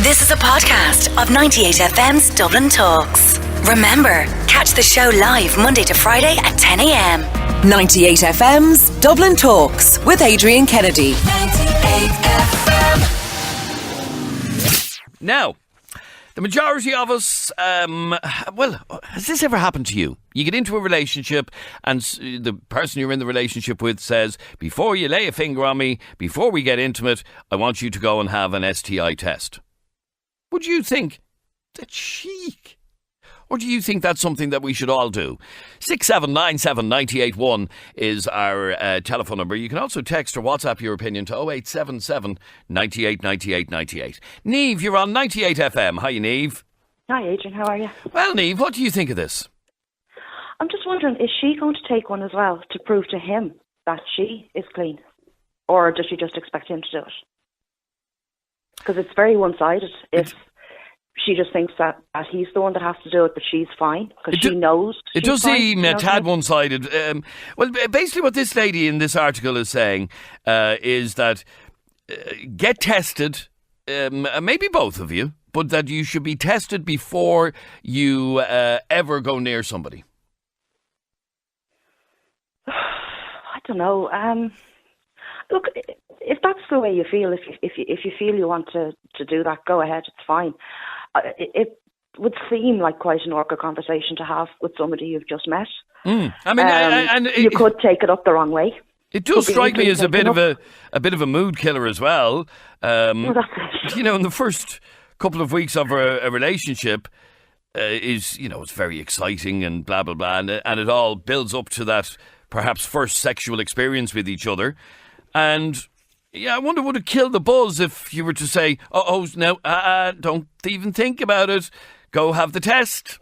This is a podcast of 98FM's Dublin Talks. Remember, catch the show live Monday to Friday at 10 a.m. 98FM's Dublin Talks with Adrian Kennedy. 98FM. Now, the majority of us, has this ever happened to you? You get into a relationship and the person you're in the relationship with says, before you lay a finger on me, before we get intimate, I want you to go and have an STI test. Would you think the cheek? Or do you think that's something that we should all do? 6797 981 is our telephone number. You can also text or WhatsApp your opinion to 0877 98 98 98. Niamh, you're on 98FM. Hi, Niamh. Hi, Adrian. How are you? Well, Niamh, what do you think of this? I'm just wondering, is she going to take one as well to prove to him that she is clean? Or does she just expect him to do it? Because it's very one-sided. If she just thinks that he's the one that has to do it, but she's fine, because she knows. It does seem a tad one-sided. Well, basically what this lady in this article is saying is that get tested, maybe both of you, but that you should be tested before you ever go near somebody. I don't know. Look, if that's the way you feel, if you feel you want to do that, go ahead. It's fine. It would seem like quite an awkward conversation to have with somebody you've just met. I mean, you could take it up the wrong way. It does strike me as a bit of a mood killer as well. Well, that's it. You know, in the first couple of weeks of a relationship, it's very exciting and blah blah blah, and it all builds up to that perhaps first sexual experience with each other, and. Yeah, I wonder, would it kill the buzz if you were to say, no, don't even think about it. Go have the test.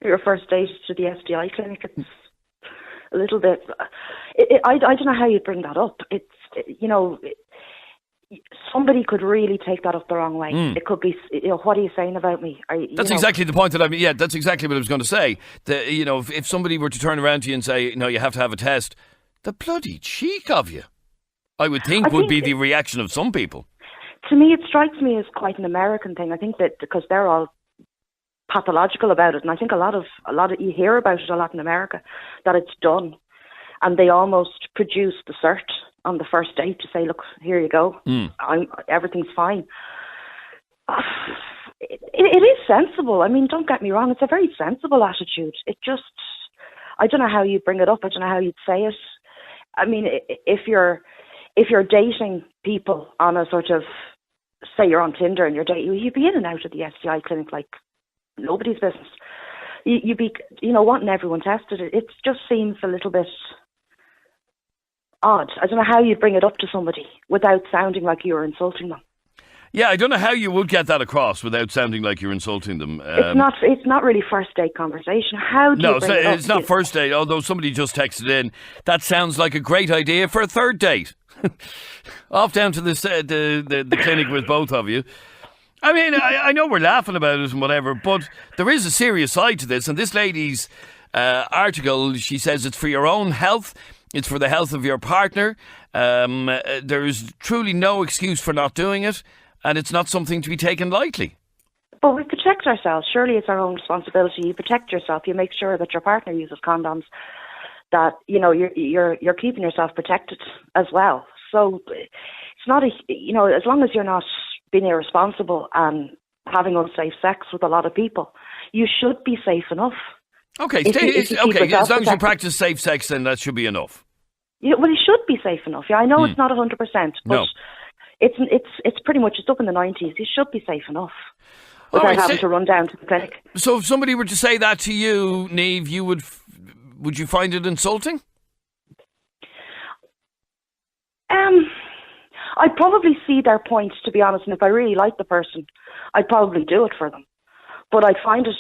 Your first date to the STI clinic, it's a little bit... I don't know how you'd bring that up. Somebody could really take that up the wrong way. It could be, what are you saying about me? That's exactly the point that I mean. Yeah, that's exactly what I was going to say. If somebody were to turn around to you and say, no, you have to have a test, the bloody cheek of you. I would think would be the reaction of some people. To me, it strikes me as quite an American thing. I think that because they're all pathological about it, and I think a lot of you hear about it a lot in America, that it's done, and they almost produce the cert on the first date to say, look, here you go, everything's fine. It is sensible. I mean, don't get me wrong, it's a very sensible attitude. It just, I don't know how you bring it up. I don't know how you'd say it. I mean, if you're dating people on a sort of, say you're on Tinder and you'd be in and out of the STI clinic like nobody's business. You'd be, wanting everyone tested. It just seems a little bit odd. I don't know how you'd bring it up to somebody without sounding like you're insulting them. Yeah, I don't know how you would get that across without sounding like you're insulting them. It's not really first date conversation. How do you bring it up? It's not first date, although somebody just texted in. That sounds like a great idea for a third date. Off down to the clinic with both of you. I mean, I know we're laughing about it and whatever, but there is a serious side to this. And this lady's article, she says it's for your own health. It's for the health of your partner. There is truly no excuse for not doing it. And it's not something to be taken lightly. But we protect ourselves. Surely it's our own responsibility. You protect yourself. You make sure that your partner uses condoms. That you're keeping yourself protected as well. So it's not as long as you're not being irresponsible and having unsafe sex with a lot of people, you should be safe enough. Okay, as long as you practice safe sex, then that should be enough. Yeah, well, it should be safe enough. Yeah, I know it's not 100%, but. No. It's pretty much, it's up in the 90s. You should be safe enough without having to run down to the clinic. So if somebody were to say that to you, Niamh, would you find it insulting? I'd probably see their point, to be honest, and if I really like the person, I'd probably do it for them. But I'd find it,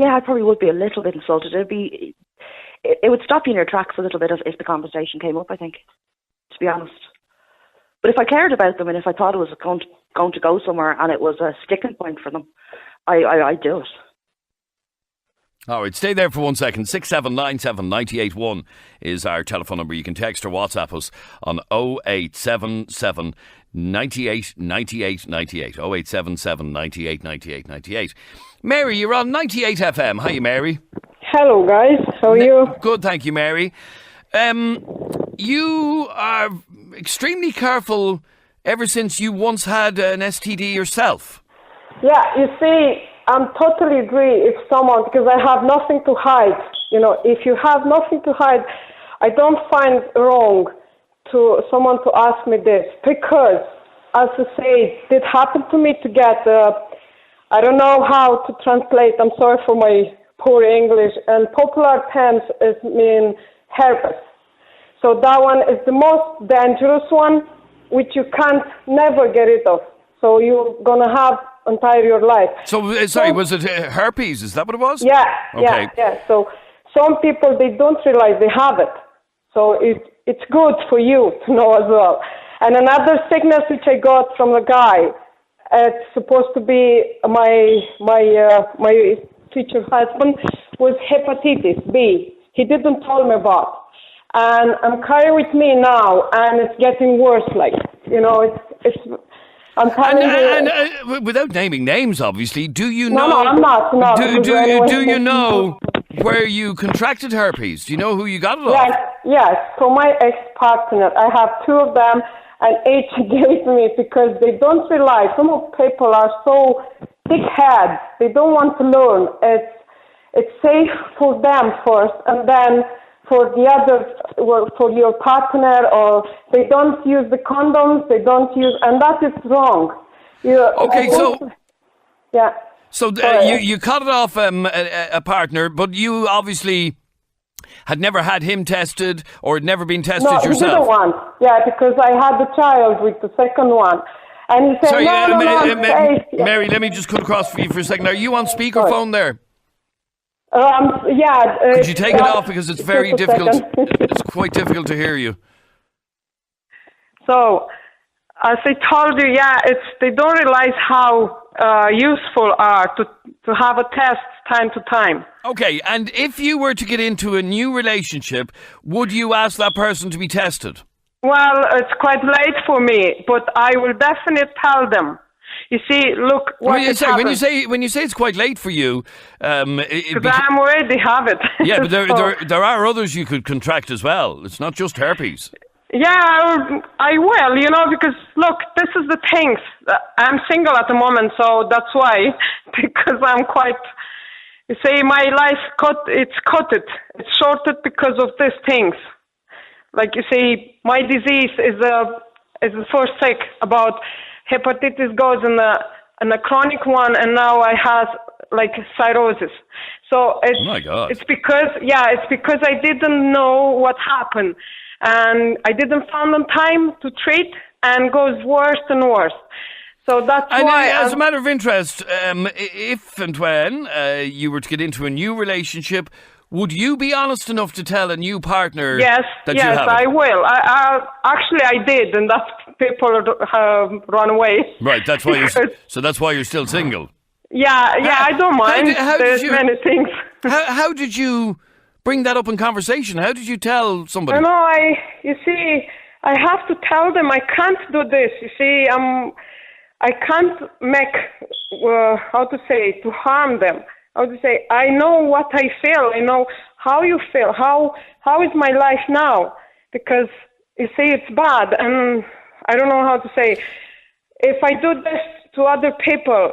I probably would be a little bit insulted. It would stop you in your tracks a little bit if the conversation came up, I think, to be honest. But if I cared about them and if I thought it was going to go somewhere and it was a sticking point for them, I'd do it. All right, stay there for 1 second. 6797 981 is our telephone number. You can text or WhatsApp us on 0877 98 98 98. 0877 98 98 98. Mary, you're on 98 FM. Hiya, Mary. Hello, guys. How are you? Good, thank you, Mary. You are extremely careful ever since you once had an STD yourself. Yeah, you see, I'm totally agree if someone, because I have nothing to hide. You know, if you have nothing to hide, I don't find wrong to someone to ask me this, because, as I say, it happened to me to get, I don't know how to translate, I'm sorry for my poor English, and popular terms is mean herpes. So that one is the most dangerous one, which you can't never get rid of. So you're gonna have entire your life. So, sorry, was it herpes? Is that what it was? Yeah, Okay. yeah. So some people, they don't realize they have it. So it's good for you to know as well. And another sickness which I got from a guy, it's supposed to be my future husband, was hepatitis B. He didn't tell me about. And I'm carrying with me now, and it's getting worse. Like, you know, it's. I'm telling you. And without naming names, obviously, do you know? No, I'm not. No, do you know where you contracted herpes? Do you know who you got it off? Yes. So my ex-partner, I have two of them, and each gave me, because they don't realize. Some of people are so thick-head. They don't want to learn. It's safe for them first, and then for the other, for your partner, or they don't use the condoms, and that is wrong. Yeah. So you cut it off a partner, but you obviously had never had him tested or had never been tested yourself. No, he didn't want. Yeah, because I had the child with the second one. And he said, sorry, no, Mary, let me just cut across for you for a second. Are you on speakerphone there? Yeah. Could you take it off, because it's very difficult. It's quite difficult to hear you. So, as I told you, they don't realize how useful are to have a test time to time. Okay, and if you were to get into a new relationship, would you ask that person to be tested? Well, it's quite late for me, but I will definitely tell them. You see, look what when you say it's quite late for you, because I'm already have it. Yeah, but there are others you could contract as well. It's not just herpes. Yeah, I will, because look, this is the things. I'm single at the moment, so that's why, because I'm quite. You see, my life it's shorted because of these things. Like you see, my disease is the first sick about. Hepatitis goes in a chronic one, and now I have like cirrhosis. So it's, oh my God. it's because I didn't know what happened, and I didn't find on time to treat, and goes worse and worse. So that's why. As a matter of interest, if and when you were to get into a new relationship, would you be honest enough to tell a new partner that you have it? Yes, I will. I did, and that's people have run away. Right, that's why you're still single. Yeah, I don't mind. There's many things. How did you bring that up in conversation? How did you tell somebody? You see, I have to tell them I can't do this. You see, I can't make, to harm them. I would say, I know what I feel. I know how you feel. How is my life now? Because you see, it's bad, and I don't know how to say. If I do this to other people,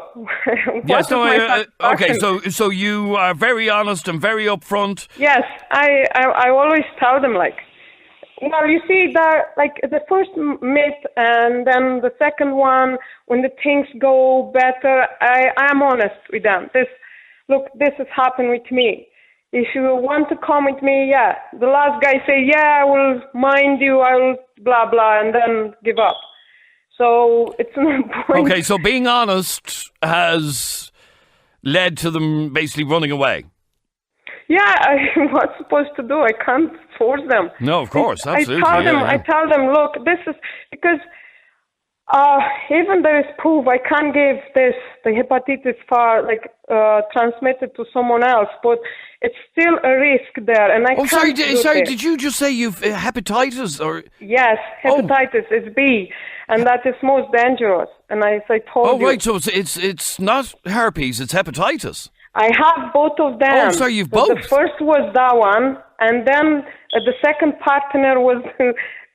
okay. So you are very honest and very upfront. Yes, I always tell them like. Well, you see, the first meet and then the second one, when the things go better, I am honest with them. Look, this has happened with me. If you want to come with me, the last guy say, I will mind you, I will blah, blah, and then give up. So it's no point. Okay, so being honest has led to them basically running away. Yeah, what's supposed to do? I can't force them. No, of course, absolutely. I tell them, look, this is because Even there is proof, I can't give the hepatitis transmitted to someone else, but it's still a risk there, and I can't do sorry, this. did you just say you've hepatitis or? Yes, hepatitis is B, and that is most dangerous. And as I told you. Oh, right, so it's not herpes, it's hepatitis. I have both of them. Oh, sorry, you've both. The first was that one, and then the second partner was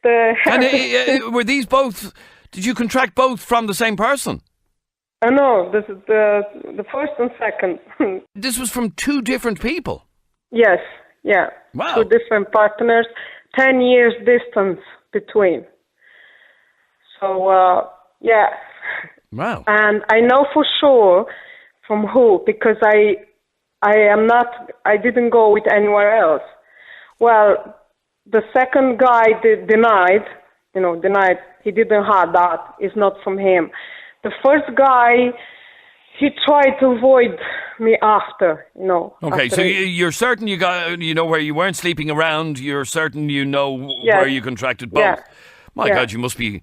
the herpes. And were these both? Did you contract both from the same person? No, this is the first and second. This was from two different people? Yes, yeah. Wow. Two different partners, 10 years distance between. So, yeah. Wow. And I know for sure from who, because I didn't go with anywhere else. Well, the second guy denied, he didn't have that. It's not from him. The first guy, he tried to avoid me after. Okay, after so you're certain you know where you weren't sleeping around. You're certain where you contracted both. Yeah. My God, you must be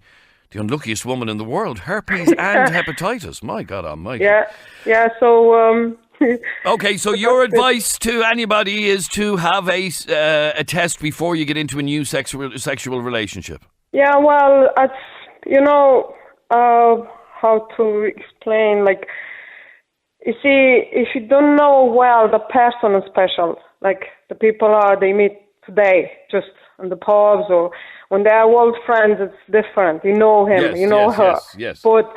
the unluckiest woman in the world. Herpes and hepatitis. My God Almighty. Yeah. So. Okay, so your advice to anybody is to have a test before you get into a new sexual relationship. Yeah, well, how to explain, you see, if you don't know well the person is special, like the people they meet today, just in the pubs or when they are old friends, it's different. You know him, yes, you know her. Yes. But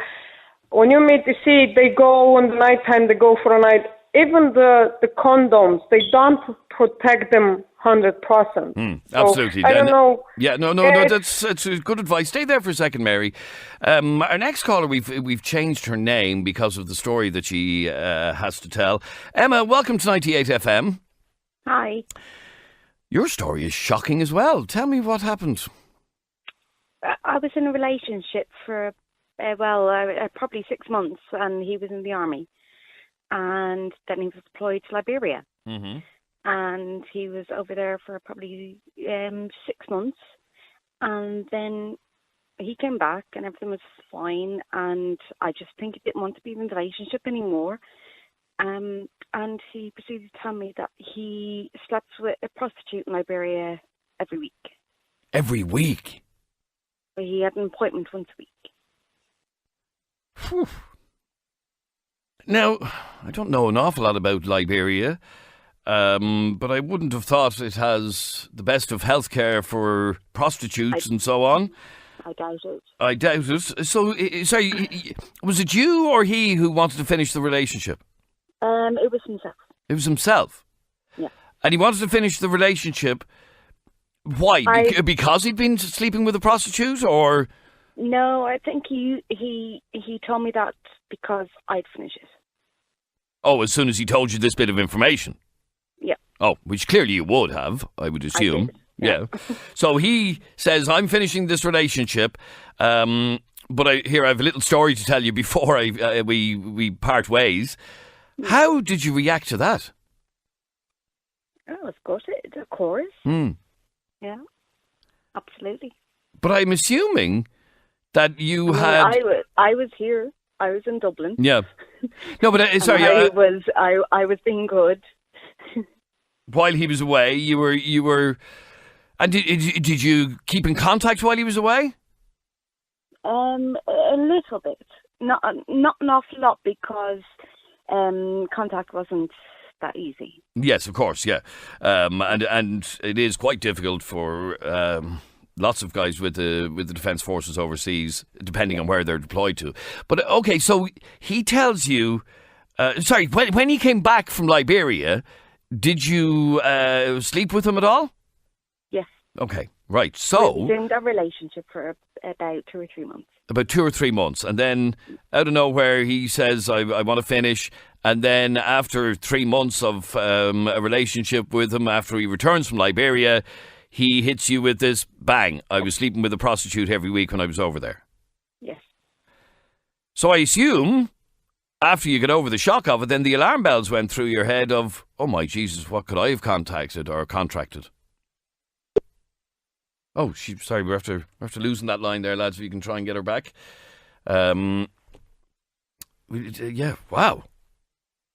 when you meet, you see, they go on the night time, they go for a night. Even the condoms, they don't protect them 100%. Absolutely. So, I don't know. Yeah, no. That's good advice. Stay there for a second, Mary. Our next caller, we've changed her name because of the story that she has to tell. Emma, welcome to 98 FM. Hi. Your story is shocking as well. Tell me what happened. I was in a relationship for probably 6 months, and he was in the army, and then he was deployed to Liberia. Mm-hmm. And he was over there for probably 6 months, and then he came back and everything was fine, and I just think he didn't want to be in the relationship anymore. And he proceeded to tell me that he slept with a prostitute in Liberia every week. Every week? He had an appointment once a week. Whew. Now, I don't know an awful lot about Liberia. But I wouldn't have thought it has the best of healthcare for prostitutes and so on. I doubt it. I doubt it. So, sorry, was it you or he who wanted to finish the relationship? It was himself. It was himself? Yeah. And he wanted to finish the relationship. Why? Because he'd been sleeping with a prostitute, or? No, I think he told me that because I'd finish it. Oh, as soon as he told you this bit of information? Yeah. Oh, which clearly you would have, I would assume. Yeah. So he says, I'm finishing this relationship, but I have a little story to tell you before we part ways. How did you react to that? Oh, of course, of course. Yeah, absolutely. But I'm assuming that you had... I was here. I was in Dublin. Yeah. No, but sorry. I was being good. While he was away, you were, and did you keep in contact while he was away? A little bit, not an awful lot, because contact wasn't that easy. Yes, of course, yeah, and it is quite difficult for lots of guys with the defence forces overseas, depending on where they're deployed to. But okay, so he tells you, when he came back from Liberia. Did you sleep with him at all? Yes. Okay, right. So we resumed our relationship for about 2 or 3 months. About 2 or 3 months, and then out of nowhere he says, "I want to finish." And then after 3 months of a relationship with him, after he returns from Liberia, he hits you with this bang. I was sleeping with a prostitute every week when I was over there. Yes. So I assume, after you get over the shock of it, then the alarm bells went through your head of, oh my Jesus, what could I have contacted or contracted? Oh, sorry, we're after losing that line there, lads, if you can try and get her back. Yeah, wow.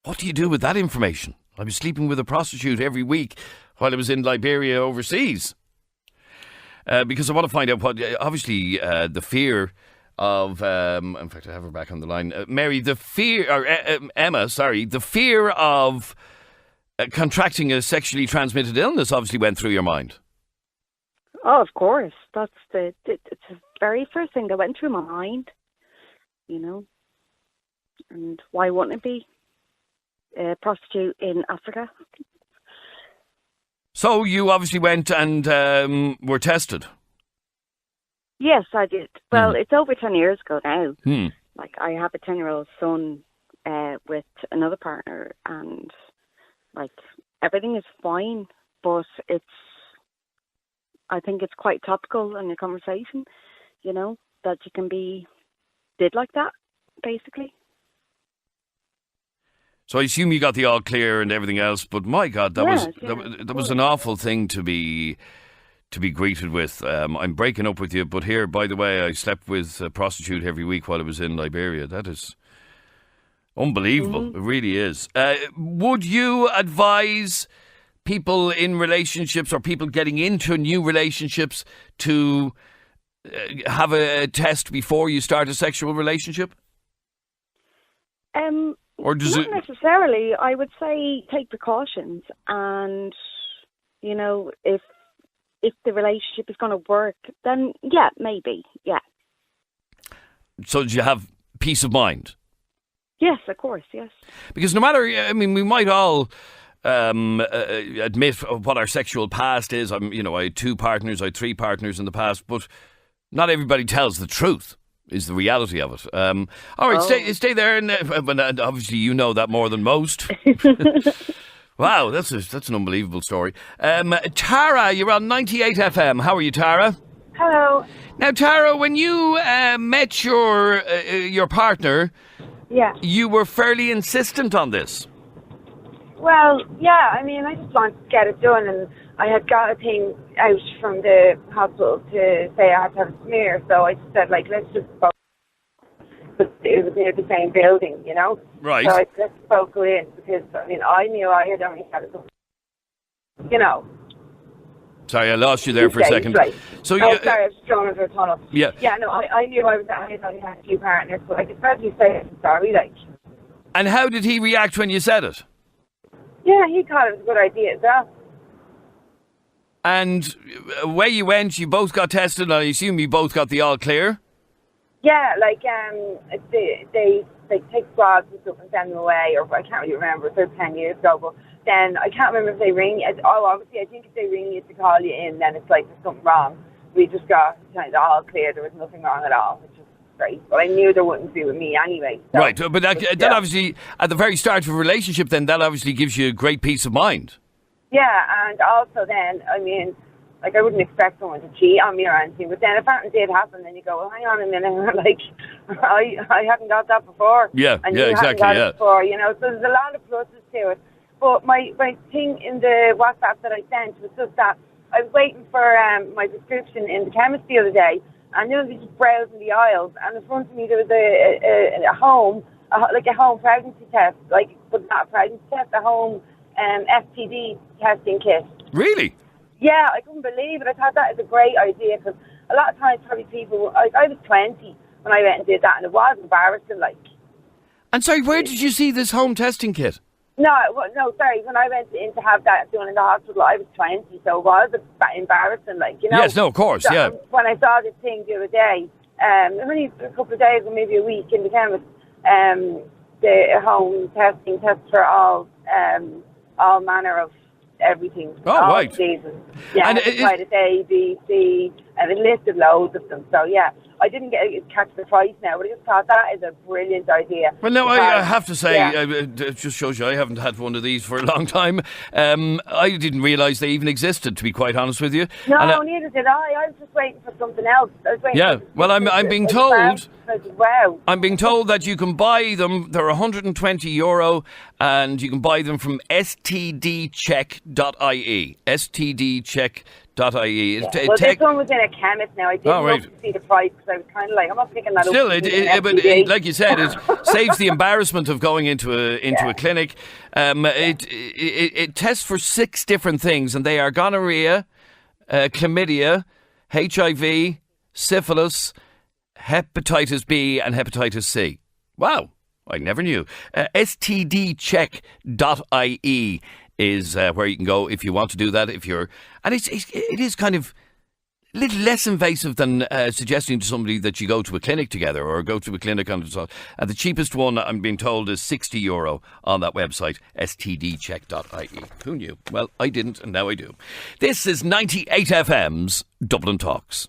What do you do with that information? I was sleeping with a prostitute every week while I was in Liberia overseas. Because I want to find out what, obviously, the fear of, in fact, I have her back on the line. Mary, Emma, the fear of contracting a sexually transmitted illness obviously went through your mind. Oh, of course. That's it's the very first thing that went through my mind, you know. And why wouldn't it be? A prostitute in Africa. So you obviously went and were tested? Yes, I did. Well, it's over 10 years ago now. Like, I have a 10-year-old son with another partner, and, like, everything is fine, but I think it's quite topical in the conversation, you know, that you can be did like that, basically. So I assume you got the all clear and everything else, but my God, that was an awful thing to be greeted with. I'm breaking up with you, but here, by the way, I slept with a prostitute every week while I was in Liberia. That is unbelievable. It really is. Would you advise people in relationships or people getting into new relationships to have a test before you start a sexual relationship? Or does Not necessarily. I would say take precautions, and, you know, if the relationship is going to work, then yeah, maybe, yeah. So do you have peace of mind? Yes, of course, yes. Because no matter, I mean, we might all admit what our sexual past is. I had 2 partners, I had 3 partners in the past, but not everybody tells the truth. Is the reality of it. All right, stay there, and obviously you know that more than most. Wow, that's an unbelievable story. Tara, you're on 98FM. How are you, Tara? Hello. Now, Tara, when you met your partner, you were fairly insistent on this. Well, yeah, I mean, I just wanted to get it done, and I had got a thing out from the hospital to say I had to have a smear, so I just said, like, let's just both. But it was near the same building, you know? Right. So I said, let's both go in, because, I mean, I knew I had only had it, you know. Sorry, I lost you there for a second. Right. So sorry, I was thrown into a tunnel. Yeah. Yeah, no, I knew I had only had 2 partners, so I could probably say I'm sorry, like. And how did he react when you said it? Yeah, he thought it was a good idea as well. And away you went, you both got tested, and I assume you both got the all clear? Yeah, like, they take swabs and stuff and send them away, or I can't really remember, it was 10 years ago, but then I can't remember if they ring you. Obviously, I think if they ring you to call you in, then it's like there's something wrong. We just got kind of all clear, there was nothing wrong at all, which is great. But I knew there wouldn't be with me anyway. So. Right, but that obviously, at the very start of a relationship, then that obviously gives you great peace of mind. Yeah, and also then, I mean, like, I wouldn't expect someone to cheat on me or anything, but then if that did happen, then you go, well, hang on a minute, like, I hadn't got that before. Yeah, and yeah, you exactly, hadn't got yeah. it before, you know, so there's a lot of pluses to it. But my thing in the WhatsApp that I sent was just that I was waiting for my prescription in the chemist the other day, and I was just browsing the aisles, and in front of me there was a home pregnancy test, like, but not a pregnancy test, a home STD testing kit. Really? Yeah, I couldn't believe it. I thought that was a great idea, because a lot of times probably people, I was 20 when I went and did that, and it was embarrassing, like. And sorry, where did you see this home testing kit? No, sorry, when I went in to have that done in the hospital, I was 20, so it was embarrassing, like, you know. Yes, no, of course, so, yeah. When I saw this thing the other day, only a couple of days or maybe a week in the chemist, the home testing tests for all manner of everything. Oh, all right. Diseases. Yeah, And hepatitis A, B, C, and it listed loads of them. So, yeah, I didn't catch the price now, but I just thought that is a brilliant idea. Well, no, I have to say, yeah. it just shows you I haven't had one of these for a long time. I didn't realise they even existed, to be quite honest with you. No, neither did I. I was just waiting for something else. I was waiting yeah, well, I'm being told. Wow. I'm being told that you can buy them. They're €120, and you can buy them from stdcheck.ie. stdcheck.ie. .ie. Well, this one was in a chemist now. I didn't look to see the price because I was kind of like, I'm not picking that Still, up. but like you said, it saves the embarrassment of going into a clinic. It tests for 6 different things, and they are gonorrhea, chlamydia, HIV, syphilis, hepatitis B, and hepatitis C. Wow, I never knew. STDcheck.ie is where you can go if you want to do that. It is kind of a little less invasive than suggesting to somebody that you go to a clinic together or go to a clinic on its own. And the cheapest one, I'm being told, is €60 on that website, stdcheck.ie. Who knew? Well, I didn't, and now I do. This is 98FM's Dublin Talks.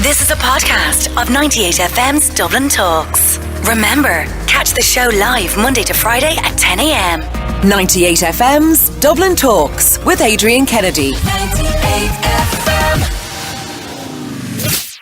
This is a podcast of 98FM's Dublin Talks. Remember, catch the show live Monday to Friday at 10 a.m. 98FM's Dublin Talks with Adrian Kennedy.